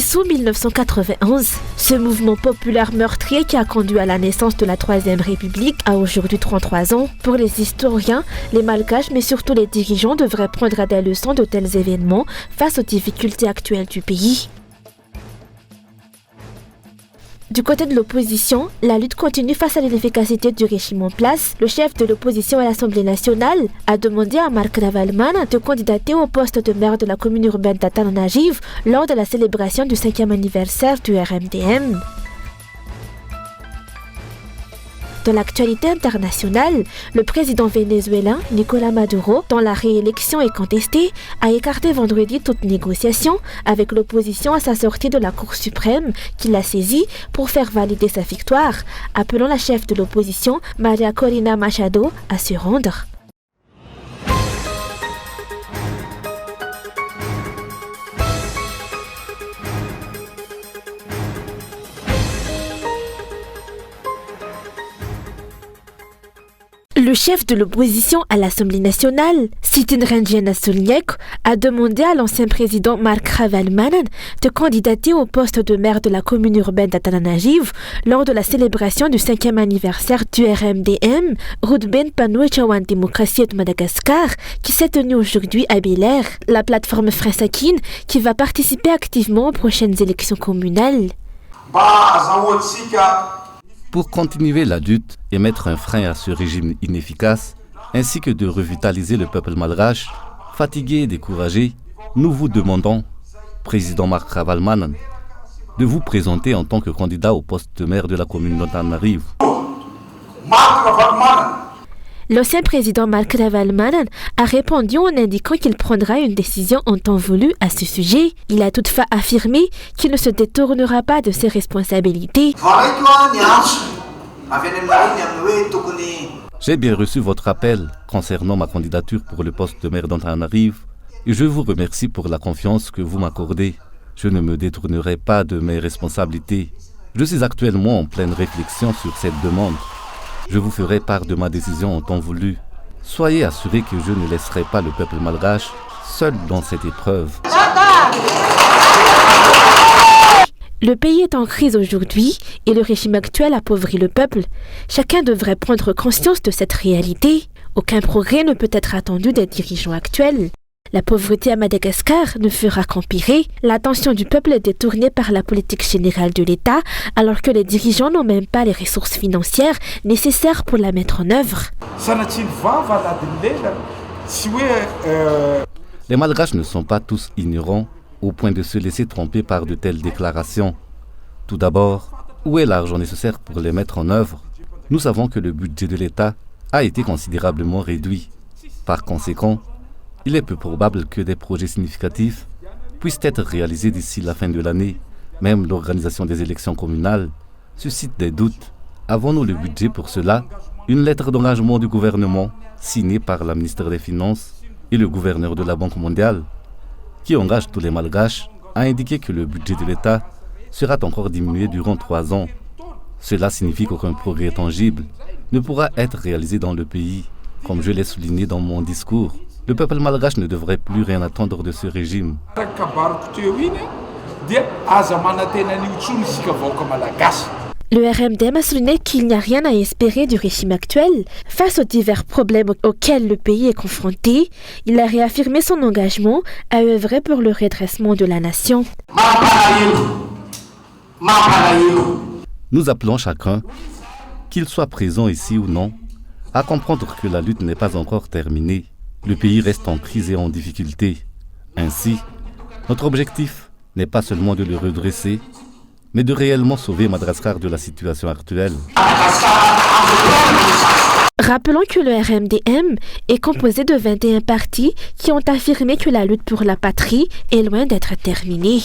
6 août 1991, ce mouvement populaire meurtrier qui a conduit à la naissance de la Troisième République a aujourd'hui 33 ans. Pour les historiens, les Malgaches, mais surtout les dirigeants, devraient prendre des leçons de tels événements face aux difficultés actuelles du pays. Du côté de l'opposition, la lutte continue face à l'inefficacité du régime en place. Le chef de l'opposition à l'Assemblée nationale a demandé à Marc Ravalman de candidater au poste de maire de la commune urbaine d'Antananarivo lors de la célébration du 5e anniversaire du RMDM. Dans l'actualité internationale, le président vénézuélien Nicolás Maduro, dont la réélection est contestée, a écarté vendredi toute négociation avec l'opposition à sa sortie de la Cour suprême qui l'a saisi pour faire valider sa victoire, appelant la chef de l'opposition, Maria Corina Machado, à se rendre. Le chef de l'opposition à l'Assemblée nationale, Sitin Ranjana Solniek, a demandé à l'ancien président Marc Ravalman de candidater au poste de maire de la commune urbaine d'Antananarivo lors de la célébration du 5e anniversaire du RMDM, Rudben Panouechawan Démocratie de Madagascar, qui s'est tenue aujourd'hui à Bel-Air, la plateforme Frensakine qui va participer activement aux prochaines élections communales. Pour continuer la lutte et mettre un frein à ce régime inefficace, ainsi que de revitaliser le peuple malgache, fatigué et découragé, nous vous demandons, président Marc Ravalman, de vous présenter en tant que candidat au poste de maire de la commune d'Antananarivo. L'ancien président Marc Ravalman a répondu en indiquant qu'il prendra une décision en temps voulu à ce sujet. Il a toutefois affirmé qu'il ne se détournera pas de ses responsabilités. J'ai bien reçu votre appel concernant ma candidature pour le poste de maire d'Antananarivo et je vous remercie pour la confiance que vous m'accordez. Je ne me détournerai pas de mes responsabilités. Je suis actuellement en pleine réflexion sur cette demande. Je vous ferai part de ma décision en temps voulu. Soyez assurés que je ne laisserai pas le peuple malgache seul dans cette épreuve. Le pays est en crise aujourd'hui et le régime actuel appauvrit le peuple. Chacun devrait prendre conscience de cette réalité. Aucun progrès ne peut être attendu des dirigeants actuels. La pauvreté à Madagascar ne fera qu'empirer. L'attention du peuple est détournée par la politique générale de l'État, alors que les dirigeants n'ont même pas les ressources financières nécessaires pour la mettre en œuvre. Les Malgaches ne sont pas tous ignorants au point de se laisser tromper par de telles déclarations. Tout d'abord, où est l'argent nécessaire pour les mettre en œuvre? Nous savons que le budget de l'État a été considérablement réduit. Par conséquent, il est peu probable que des projets significatifs puissent être réalisés d'ici la fin de l'année. Même l'organisation des élections communales suscite des doutes. Avons-nous le budget pour cela? Une lettre d'engagement du gouvernement signée par la ministre des Finances et le gouverneur de la Banque mondiale, qui engage tous les Malgaches, a indiqué que le budget de l'État sera encore diminué durant 3 ans. Cela signifie qu'aucun progrès tangible ne pourra être réalisé dans le pays. Comme je l'ai souligné dans mon discours, le peuple malgache ne devrait plus rien attendre de ce régime. Le RMDM a souligné qu'il n'y a rien à espérer du régime actuel. Face aux divers problèmes auxquels le pays est confronté, il a réaffirmé son engagement à œuvrer pour le redressement de la nation. Nous appelons chacun, qu'il soit présent ici ou non, à comprendre que la lutte n'est pas encore terminée. Le pays reste en crise et en difficulté. Ainsi, notre objectif n'est pas seulement de le redresser, mais de réellement sauver Madagascar de la situation actuelle. Rappelons que le RMDM est composé de 21 partis qui ont affirmé que la lutte pour la patrie est loin d'être terminée.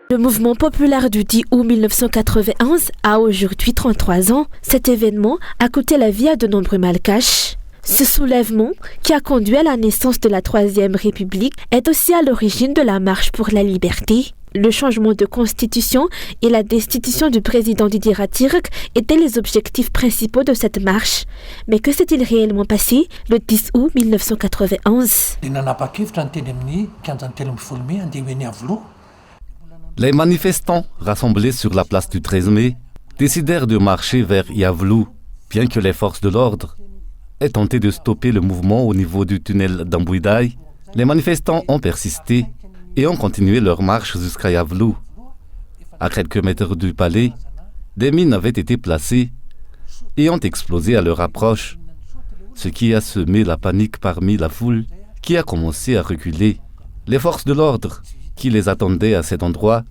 Le mouvement populaire du 10 août 1991 a aujourd'hui 33 ans. Cet événement a coûté la vie à de nombreux Malgaches. Ce soulèvement, qui a conduit à la naissance de la Troisième République, est aussi à l'origine de la marche pour la liberté. Le changement de constitution et la destitution du président Didier Ratirek étaient les objectifs principaux de cette marche. Mais que s'est-il réellement passé le 10 août 1991 ? Les manifestants rassemblés sur la place du 13 mai décidèrent de marcher vers Yavlou, bien que les forces de l'ordre aient tenté de stopper le mouvement au niveau du tunnel d'Ambouidaï. Les manifestants ont persisté et ont continué leur marche jusqu'à Yavlou. À quelques mètres du palais, des mines avaient été placées et ont explosé à leur approche, ce qui a semé la panique parmi la foule qui a commencé à reculer. Les forces de l'ordre qui les attendaient à cet endroit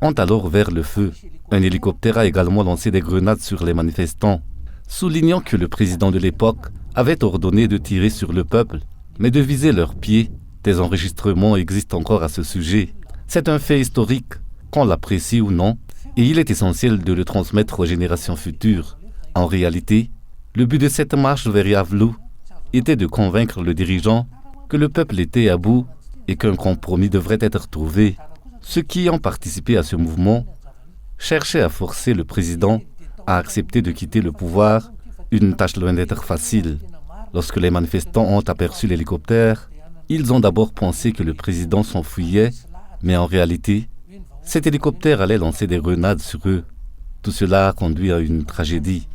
ont alors ouvert le feu. Un hélicoptère a également lancé des grenades sur les manifestants, soulignant que le président de l'époque avait ordonné de tirer sur le peuple, mais de viser leurs pieds. Des enregistrements existent encore à ce sujet. C'est un fait historique, qu'on l'apprécie ou non, et il est essentiel de le transmettre aux générations futures. En réalité, le but de cette marche vers Yavlou était de convaincre le dirigeant que le peuple était à bout et qu'un compromis devrait être trouvé. Ceux qui ont participé à ce mouvement cherchaient à forcer le président à accepter de quitter le pouvoir, une tâche loin d'être facile. Lorsque les manifestants ont aperçu l'hélicoptère, ils ont d'abord pensé que le président s'enfuyait, mais en réalité, cet hélicoptère allait lancer des grenades sur eux. Tout cela a conduit à une tragédie.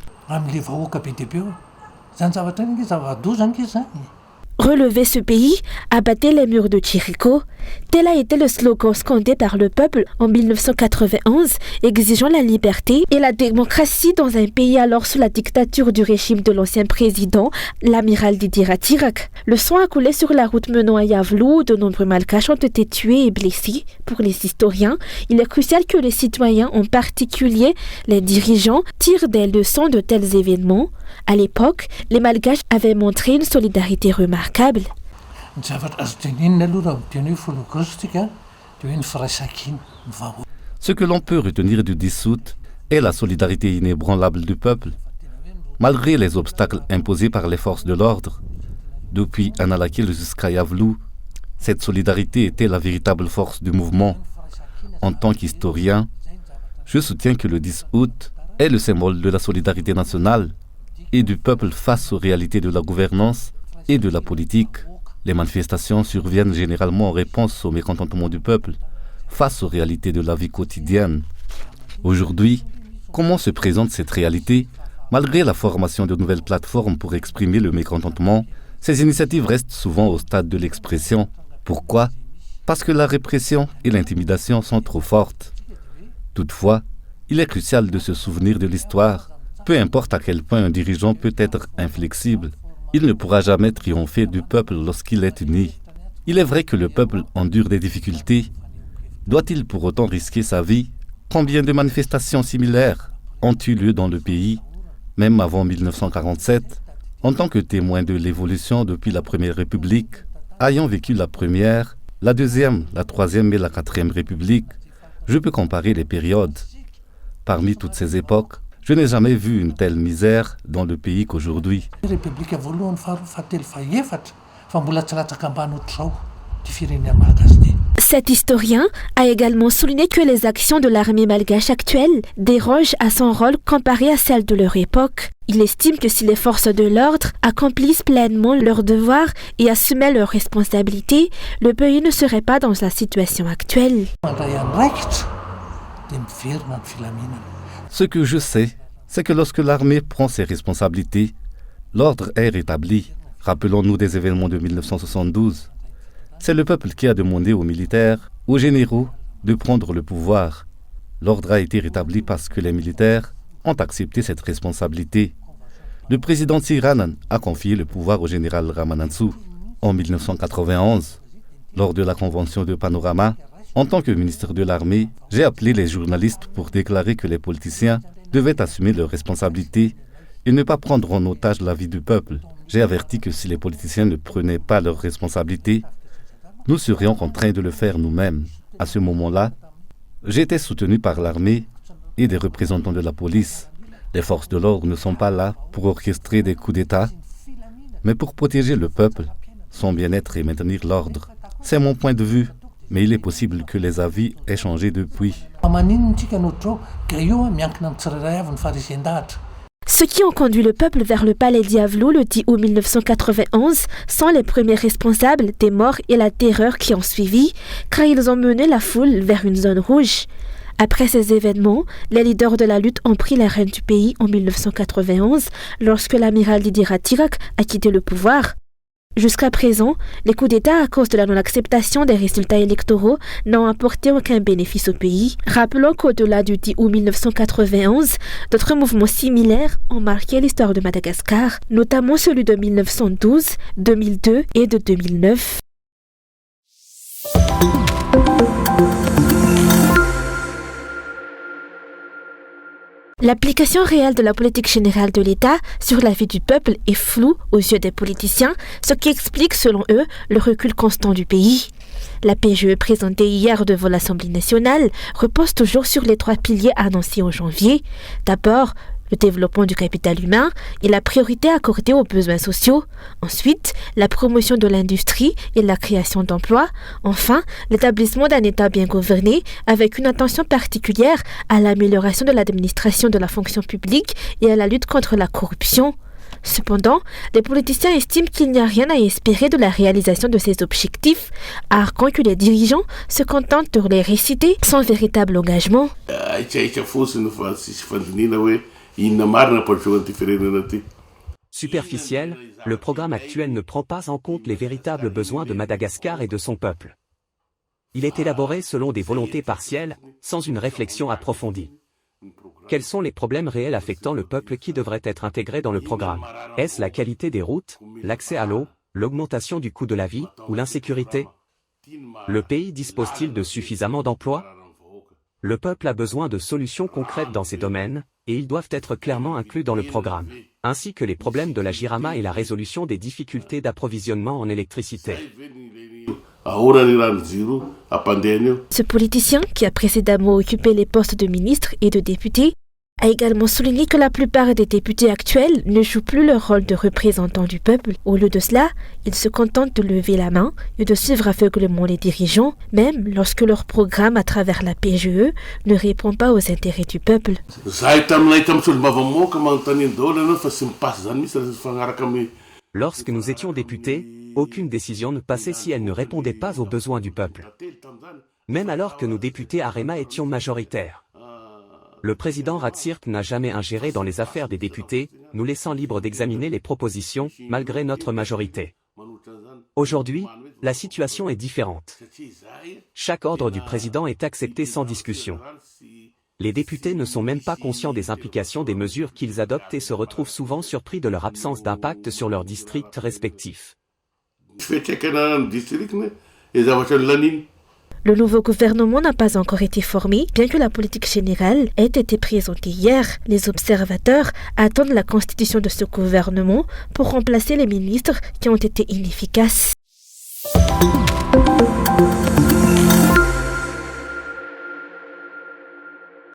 Relever ce pays, abattre les murs de Chirico, tel a été le slogan scandé par le peuple en 1991, exigeant la liberté et la démocratie dans un pays alors sous la dictature du régime de l'ancien président, l'amiral Didier Ratirek. Le sang a coulé sur la route menant à Yavlou, de nombreux Malgaches ont été tués et blessés. Pour les historiens, il est crucial que les citoyens, en particulier les dirigeants, tirent des leçons de tels événements. À l'époque, les Malgaches avaient montré une solidarité remarquable. Ce que l'on peut retenir du 10 août est la solidarité inébranlable du peuple. Malgré les obstacles imposés par les forces de l'ordre, depuis Analakil jusqu'à Yavlou, cette solidarité était la véritable force du mouvement. En tant qu'historien, je soutiens que le 10 août est le symbole de la solidarité nationale et du peuple face aux réalités de la gouvernance et de la politique. Les manifestations surviennent généralement en réponse au mécontentement du peuple face aux réalités de la vie quotidienne. Aujourd'hui, comment se présente cette réalité? Malgré la formation de nouvelles plateformes pour exprimer le mécontentement, ces initiatives restent souvent au stade de l'expression. Pourquoi? Parce que la répression et l'intimidation sont trop fortes. Toutefois, il est crucial de se souvenir de l'histoire. Peu importe à quel point un dirigeant peut être inflexible, il ne pourra jamais triompher du peuple lorsqu'il est uni. Il est vrai que le peuple endure des difficultés. Doit-il pour autant risquer sa vie? Combien de manifestations similaires ont eu lieu dans le pays, même avant 1947? En tant que témoin de l'évolution depuis la Première République, ayant vécu la Première, la Deuxième, la Troisième et la Quatrième République, je peux comparer les périodes. Parmi toutes ces époques, je n'ai jamais vu une telle misère dans le pays qu'aujourd'hui. Cet historien a également souligné que les actions de l'armée malgache actuelle dérogent à son rôle comparé à celles de leur époque. Il estime que si les forces de l'ordre accomplissent pleinement leurs devoirs et assumaient leurs responsabilités, le pays ne serait pas dans la situation actuelle. Ce que je sais, c'est que lorsque l'armée prend ses responsabilités, l'ordre est rétabli. Rappelons-nous des événements de 1972. C'est le peuple qui a demandé aux militaires, aux généraux, de prendre le pouvoir. L'ordre a été rétabli parce que les militaires ont accepté cette responsabilité. Le président Tsiranan a confié le pouvoir au général Ramanantsoa en 1991. Lors de la convention de Panorama, en tant que ministre de l'armée, j'ai appelé les journalistes pour déclarer que les politiciens devaient assumer leurs responsabilités et ne pas prendre en otage la vie du peuple. J'ai averti que si les politiciens ne prenaient pas leurs responsabilités, nous serions contraints de le faire nous-mêmes. À ce moment-là, j'étais soutenu par l'armée et des représentants de la police. Les forces de l'ordre ne sont pas là pour orchestrer des coups d'État, mais pour protéger le peuple, son bien-être et maintenir l'ordre. C'est mon point de vue. Mais il est possible que les avis aient changé depuis. Ceux qui ont conduit le peuple vers le palais Diavlo le 10 août 1991 sont les premiers responsables des morts et la terreur qui ont suivi, car ils ont mené la foule vers une zone rouge. Après ces événements, les leaders de la lutte ont pris les rênes du pays en 1991 lorsque l'amiral Didi Ratcliffe a quitté le pouvoir. Jusqu'à présent, les coups d'État à cause de la non-acceptation des résultats électoraux n'ont apporté aucun bénéfice au pays. Rappelons qu'au-delà du 10 août 1991, d'autres mouvements similaires ont marqué l'histoire de Madagascar, notamment celui de 1912, 2002 et de 2009. L'application réelle de la politique générale de l'État sur la vie du peuple est floue aux yeux des politiciens, ce qui explique selon eux le recul constant du pays. La PGE présentée hier devant l'Assemblée nationale repose toujours sur les 3 piliers annoncés en janvier. D'abord, le développement du capital humain et la priorité accordée aux besoins sociaux. Ensuite, la promotion de l'industrie et la création d'emplois. Enfin, l'établissement d'un État bien gouverné avec une attention particulière à l'amélioration de l'administration de la fonction publique et à la lutte contre la corruption. Cependant, les politiciens estiment qu'il n'y a rien à espérer de la réalisation de ces objectifs, arguant que les dirigeants se contentent de les réciter sans véritable engagement. Superficiel, le programme actuel ne prend pas en compte les véritables besoins de Madagascar et de son peuple. Il est élaboré selon des volontés partielles, sans une réflexion approfondie. Quels sont les problèmes réels affectant le peuple qui devraient être intégrés dans le programme? Est-ce la qualité des routes, l'accès à l'eau, l'augmentation du coût de la vie ou l'insécurité? Le pays dispose-t-il de suffisamment d'emplois? Le peuple a besoin de solutions concrètes dans ces domaines, et ils doivent être clairement inclus dans le programme, ainsi que les problèmes de la Jirama et la résolution des difficultés d'approvisionnement en électricité. Ce politicien, qui a précédemment occupé les postes de ministre et de député, a également souligné que la plupart des députés actuels ne jouent plus leur rôle de représentants du peuple. Au lieu de cela, ils se contentent de lever la main et de suivre aveuglément les dirigeants, même lorsque leur programme à travers la PGE ne répond pas aux intérêts du peuple. Lorsque nous étions députés, aucune décision ne passait si elle ne répondait pas aux besoins du peuple. Même alors que nous députés Arema étions majoritaires. Le président Ratsirk n'a jamais ingéré dans les affaires des députés, nous laissant libres d'examiner les propositions, malgré notre majorité. Aujourd'hui, la situation est différente. Chaque ordre du président est accepté sans discussion. Les députés ne sont même pas conscients des implications des mesures qu'ils adoptent et se retrouvent souvent surpris de leur absence d'impact sur leurs districts respectifs. Le nouveau gouvernement n'a pas encore été formé, bien que la politique générale ait été présentée hier. Les observateurs attendent la constitution de ce gouvernement pour remplacer les ministres qui ont été inefficaces. «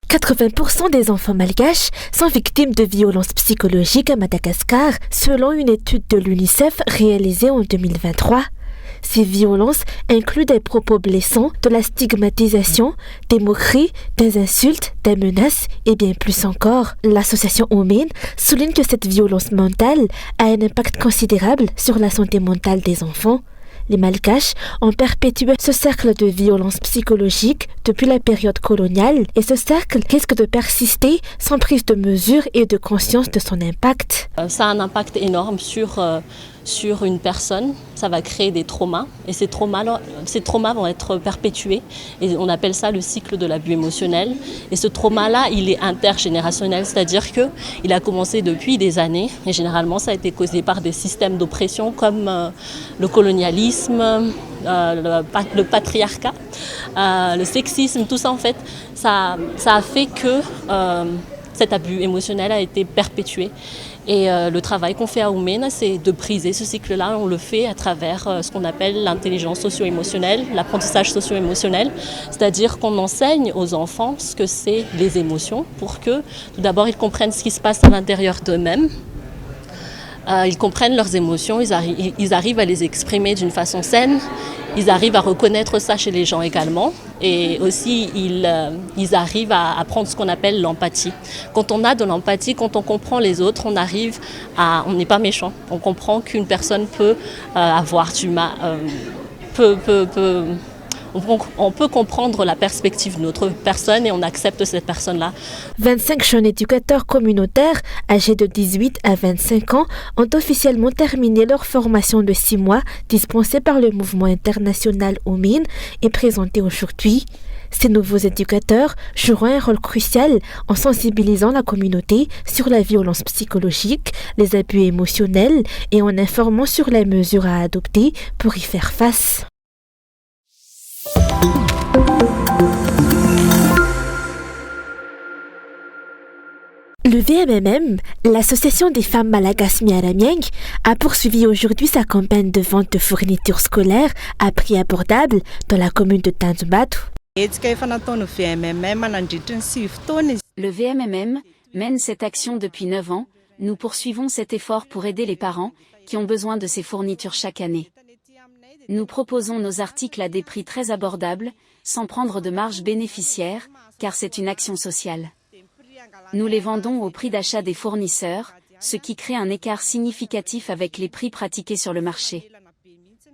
80% des enfants malgaches sont victimes de violences psychologiques à Madagascar, selon une étude de l'UNICEF réalisée en 2023. Ces violences incluent des propos blessants, de la stigmatisation, des moqueries, des insultes, des menaces et bien plus encore. L'association Omen souligne que cette violence mentale a un impact considérable sur la santé mentale des enfants. Les Malgaches ont perpétué ce cercle de violence psychologique depuis la période coloniale et ce cercle risque de persister sans prise de mesure et de conscience de son impact. Ça a un impact énorme sur une personne, ça va créer des traumas et ces traumas vont être perpétués et on appelle ça le cycle de l'abus émotionnel. Et ce trauma-là, il est intergénérationnel, c'est-à-dire qu'il a commencé depuis des années et généralement ça a été causé par des systèmes d'oppression comme le colonialisme, le patriarcat, le sexisme, tout ça en fait, ça a fait que cet abus émotionnel a été perpétué. Et le travail qu'on fait à Omen, c'est de briser ce cycle-là. On le fait à travers ce qu'on appelle l'intelligence socio-émotionnelle, l'apprentissage socio-émotionnel. C'est-à-dire qu'on enseigne aux enfants ce que c'est les émotions pour que, tout d'abord, ils comprennent ce qui se passe à l'intérieur d'eux-mêmes. Ils comprennent leurs émotions, ils arrivent à les exprimer d'une façon saine, ils arrivent à reconnaître ça chez les gens également. Et aussi, ils arrivent à prendre ce qu'on appelle l'empathie. Quand on a de l'empathie, quand on comprend les autres, on n'est pas méchant. On comprend qu'une personne peut avoir du mal, on peut comprendre la perspective d'une autre personne et on accepte cette personne-là. 25 jeunes éducateurs communautaires âgés de 18 à 25 ans ont officiellement terminé leur formation de 6 mois dispensée par le mouvement international OMIN et présentée aujourd'hui. Ces nouveaux éducateurs joueront un rôle crucial en sensibilisant la communauté sur la violence psychologique, les abus émotionnels et en informant sur les mesures à adopter pour y faire face. Le VMMM, l'association des femmes malagasy Miaramieng, a poursuivi aujourd'hui sa campagne de vente de fournitures scolaires à prix abordable dans la commune de Tanjombato. Le VMMM mène cette action depuis 9 ans. Nous poursuivons cet effort pour aider les parents qui ont besoin de ces fournitures chaque année. Nous proposons nos articles à des prix très abordables, sans prendre de marge bénéficiaire, car c'est une action sociale. Nous les vendons au prix d'achat des fournisseurs, ce qui crée un écart significatif avec les prix pratiqués sur le marché.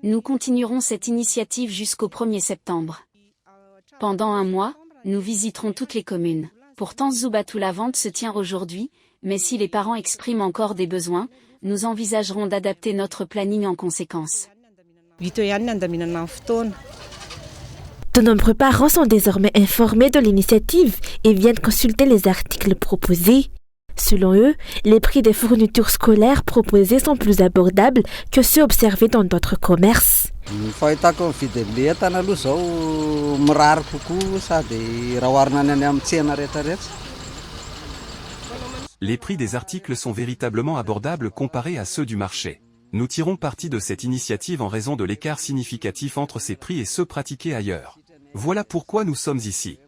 Nous continuerons cette initiative jusqu'au 1er septembre. Pendant un mois, nous visiterons toutes les communes. Pour Tanjombato, la vente se tient aujourd'hui, mais si les parents expriment encore des besoins, nous envisagerons d'adapter notre planning en conséquence. De nombreux parents sont désormais informés de l'initiative et viennent consulter les articles proposés. Selon eux, les prix des fournitures scolaires proposées sont plus abordables que ceux observés dans d'autres commerces. Les prix des articles sont véritablement abordables comparés à ceux du marché. Nous tirons parti de cette initiative en raison de l'écart significatif entre ces prix et ceux pratiqués ailleurs. Voilà pourquoi nous sommes ici.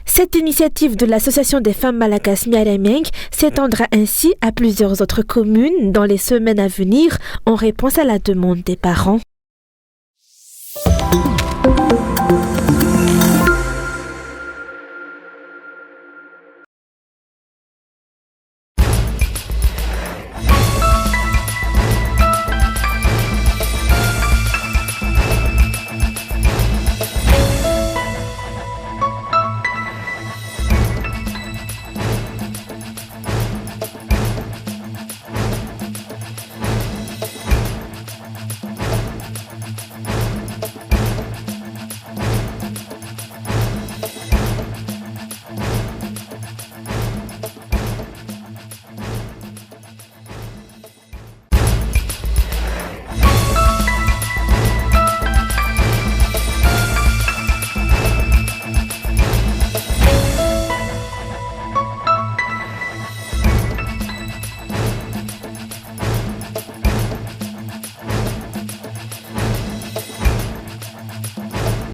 Cette initiative de l'association des femmes malagasy Miaramieng s'étendra ainsi à plusieurs autres communes dans les semaines à venir en réponse à la demande des parents.